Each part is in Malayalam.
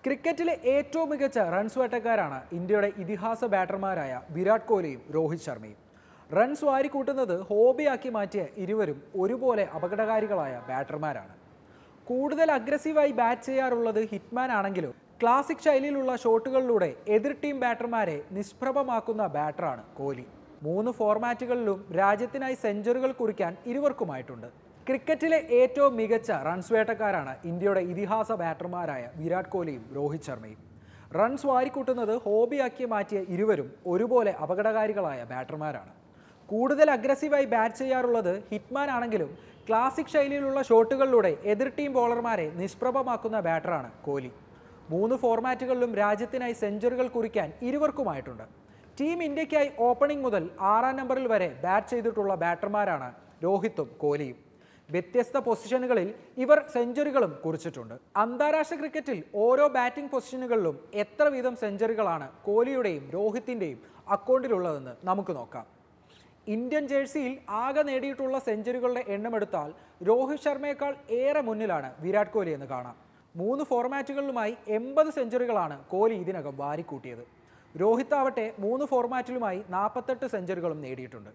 ക്രിക്കറ്റിലെ ഏറ്റവും മികച്ച റൺസ് വേട്ടക്കാരാണ് ഇന്ത്യയുടെ ഇതിഹാസ ബാറ്റർമാരായ വിരാട് കോഹ്ലിയും രോഹിത് ശർമ്മയും. റൺസ് വാരിക്കൂട്ടുന്നത് ഹോബിയാക്കി മാറ്റിയ ഇരുവരും ഒരുപോലെ അപകടകാരികളായ ബാറ്റർമാരാണ്. കൂടുതൽ അഗ്രസീവായി ബാറ്റ് ചെയ്യാറുള്ളത് ഹിറ്റ്മാൻ ആണെങ്കിലും ക്ലാസിക് ശൈലിയിലുള്ള ഷോട്ടുകളിലൂടെ എതിർ ടീം ബാറ്റർമാരെ നിഷ്പ്രഭമാക്കുന്ന ബാറ്ററാണ് കോഹ്ലി. 3 ഫോർമാറ്റുകളിലും രാജ്യത്തിനായി സെഞ്ചുറികൾ കുറിക്കാൻ ഇരുവർക്കുമായിട്ടുണ്ട്. ക്രിക്കറ്റിലെ ഏറ്റവും മികച്ച റൺസ് വേട്ടക്കാരാണ് ഇന്ത്യയുടെ ഇതിഹാസ ബാറ്റർമാരായ വിരാട് കോഹ്ലിയും രോഹിത് ശർമ്മയും. റൺസ് വാരിക്കൂട്ടുന്നത് ഹോബിയാക്കി മാറ്റിയ ഇരുവരും ഒരുപോലെ അപകടകാരികളായ ബാറ്റർമാരാണ്. കൂടുതൽ അഗ്രസീവായി ബാറ്റ് ചെയ്യാറുള്ളത് ഹിറ്റ്മാൻ ആണെങ്കിലും ക്ലാസിക് ശൈലിയിലുള്ള ഷോട്ടുകളിലൂടെ എതിർ ടീം ബോളർമാരെ നിഷ്പ്രഭമാക്കുന്ന ബാറ്ററാണ് കോഹ്ലി. 3 ഫോർമാറ്റുകളിലും രാജ്യത്തിനായി സെഞ്ചുറികൾ കുറിക്കാൻ ഇരുവർക്കുമായിട്ടുണ്ട്. ടീം ഇന്ത്യക്കായി ഓപ്പണിംഗ് മുതൽ 6ാം നമ്പറിൽ വരെ ബാറ്റ് ചെയ്തിട്ടുള്ള ബാറ്റർമാരാണ് രോഹിത്തും കോഹ്ലിയും. വ്യത്യസ്ത പൊസിഷനുകളിൽ ഇവർ സെഞ്ചുറികളും കുറിച്ചിട്ടുണ്ട്. അന്താരാഷ്ട്ര ക്രിക്കറ്റിൽ ഓരോ ബാറ്റിംഗ് പൊസിഷനുകളിലും എത്ര വീതം സെഞ്ചുറികളാണ് കോഹ്ലിയുടെയും രോഹിത്തിൻ്റെയും അക്കൗണ്ടിലുള്ളതെന്ന് നമുക്ക് നോക്കാം. ഇന്ത്യൻ ജേഴ്സിയിൽ ആകെ നേടിയിട്ടുള്ള സെഞ്ചുറികളുടെ എണ്ണമെടുത്താൽ രോഹിത് ശർമ്മയേക്കാൾ ഏറെ മുന്നിലാണ് വിരാട് കോഹ്ലി എന്ന് കാണാം. 3 ഫോർമാറ്റുകളിലുമായി 80 സെഞ്ചുറികളാണ് കോഹ്ലി ഇതിനകം വാരിക്കൂട്ടിയത്. രോഹിത് ആവട്ടെ 3 ഫോർമാറ്റിലുമായി 48 സെഞ്ചുറികളും നേടിയിട്ടുണ്ട്.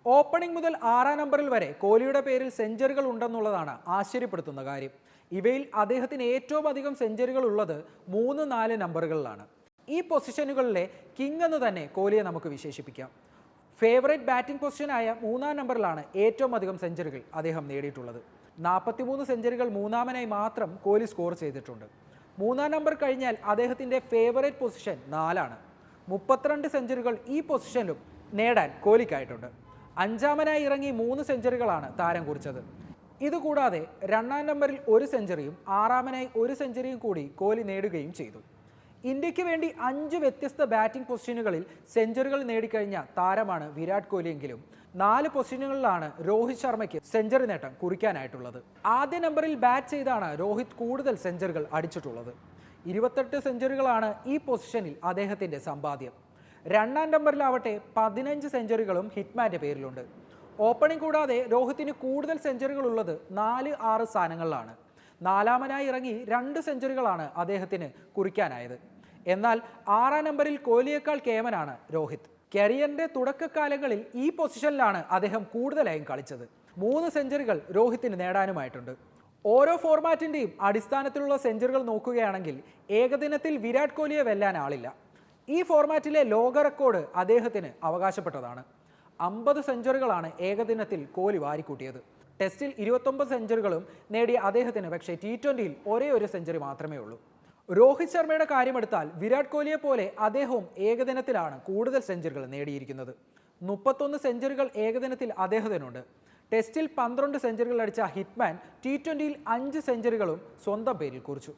ഓപ്പണിംഗ് മുതൽ 6ാം നമ്പറിൽ വരെ കോഹ്ലിയുടെ പേരിൽ സെഞ്ചുറികൾ ഉണ്ടെന്നുള്ളതാണ് ആശ്ചര്യപ്പെടുത്തുന്ന കാര്യം. ഇവയിൽ അദ്ദേഹത്തിന് ഏറ്റവും അധികം സെഞ്ചുറികൾ ഉള്ളത് 3, 4 നമ്പറുകളിലാണ്. ഈ പൊസിഷനുകളിലെ കിങ് എന്ന് തന്നെ കോഹ്ലിയെ നമുക്ക് വിശേഷിപ്പിക്കാം. ഫേവറേറ്റ് ബാറ്റിംഗ് പൊസിഷനായ 3ാം നമ്പറിലാണ് ഏറ്റവും അധികം സെഞ്ചുറികൾ അദ്ദേഹം നേടിയിട്ടുള്ളത്. 43 സെഞ്ചുറികൾ 3ാമനായി മാത്രം കോഹ്ലി സ്കോർ ചെയ്തിട്ടുണ്ട്. 3ാം നമ്പർ കഴിഞ്ഞാൽ അദ്ദേഹത്തിൻ്റെ ഫേവറേറ്റ് പൊസിഷൻ 4ആണ്. 32 സെഞ്ചുറികൾ ഈ പൊസിഷനിലും നേടാൻ കോഹ്ലിക്കായിട്ടുണ്ട്. 5ാമനായി ഇറങ്ങി 3 സെഞ്ചുറികളാണ് താരം കുറിച്ചത്. ഇതുകൂടാതെ 2ാം നമ്പറിൽ 1 സെഞ്ചുറിയും 6ാമനായി 1 സെഞ്ചുറിയും കൂടി കോഹ്ലി നേടുകയും ചെയ്തു. ഇന്ത്യക്ക് വേണ്ടി 5 വ്യത്യസ്ത ബാറ്റിംഗ് പൊസിഷനുകളിൽ സെഞ്ചുറികൾ നേടിക്കഴിഞ്ഞ താരമാണ് വിരാട് കോഹ്ലിയെങ്കിലും 4 പൊസിഷനുകളിലാണ് രോഹിത് ശർമ്മയ്ക്ക് സെഞ്ചുറി നേട്ടം കുറിക്കാനായിട്ടുള്ളത്. ആദ്യ നമ്പറിൽ ബാറ്റ് ചെയ്താണ് രോഹിത് കൂടുതൽ സെഞ്ചുറികൾ അടിച്ചിട്ടുള്ളത്. 28 സെഞ്ചുറികളാണ് ഈ പൊസിഷനിൽ അദ്ദേഹത്തിൻ്റെ സമ്പാദ്യം. 2ാം നമ്പറിലാവട്ടെ 15 സെഞ്ചുറികളും ഹിറ്റ്മാൻ്റെ പേരിലുണ്ട്. ഓപ്പണിംഗ് കൂടാതെ രോഹിത്തിന് കൂടുതൽ സെഞ്ചുറികൾ ഉള്ളത് 4, 6 സ്ഥാനങ്ങളിലാണ്. 4ാമനായി ഇറങ്ങി 2 സെഞ്ചുറികളാണ് അദ്ദേഹത്തിന് കുറിക്കാനായത്. എന്നാൽ 6ാം നമ്പറിൽ കോഹ്ലിയേക്കാൾ കേമനാണ് രോഹിത്. കരിയറിൻ്റെ തുടക്കകാലങ്ങളിൽ ഈ പൊസിഷനിലാണ് അദ്ദേഹം കൂടുതലായും കളിച്ചത്. 3 സെഞ്ചുറികൾ രോഹിത്തിന് നേടാനുമായിട്ടുണ്ട്. ഓരോ ഫോർമാറ്റിൻ്റെയും അടിസ്ഥാനത്തിലുള്ള സെഞ്ചുറികൾ നോക്കുകയാണെങ്കിൽ ഏകദിനത്തിൽ വിരാട് കോഹ്ലിയെ വെല്ലാൻ ആളില്ല. ഈ ഫോർമാറ്റിലെ ലോക റെക്കോർഡ് അദ്ദേഹത്തിന് അവകാശപ്പെട്ടതാണ്. 50 സെഞ്ചുറികളാണ് ഏകദിനത്തിൽ കോഹ്ലി വാരിക്കൂട്ടിയത്. ടെസ്റ്റിൽ 29 സെഞ്ചുറികളും നേടിയ അദ്ദേഹത്തിന് പക്ഷേ T20യിൽ ഒരേ ഒരു സെഞ്ചുറി മാത്രമേ ഉള്ളൂ. രോഹിത് ശർമ്മയുടെ കാര്യമെടുത്താൽ വിരാട് കോഹ്ലിയെ പോലെ അദ്ദേഹവും ഏകദിനത്തിലാണ് കൂടുതൽ സെഞ്ചുറികൾ നേടിയിരിക്കുന്നത്. 31 സെഞ്ചുറികൾ ഏകദിനത്തിൽ അദ്ദേഹത്തിനുണ്ട്. ടെസ്റ്റിൽ 12 സെഞ്ചുറികൾ അടിച്ച ഹിറ്റ്മാൻ T20യിൽ 5 സെഞ്ചുറികളും സ്വന്തം പേരിൽ കുറിച്ചു.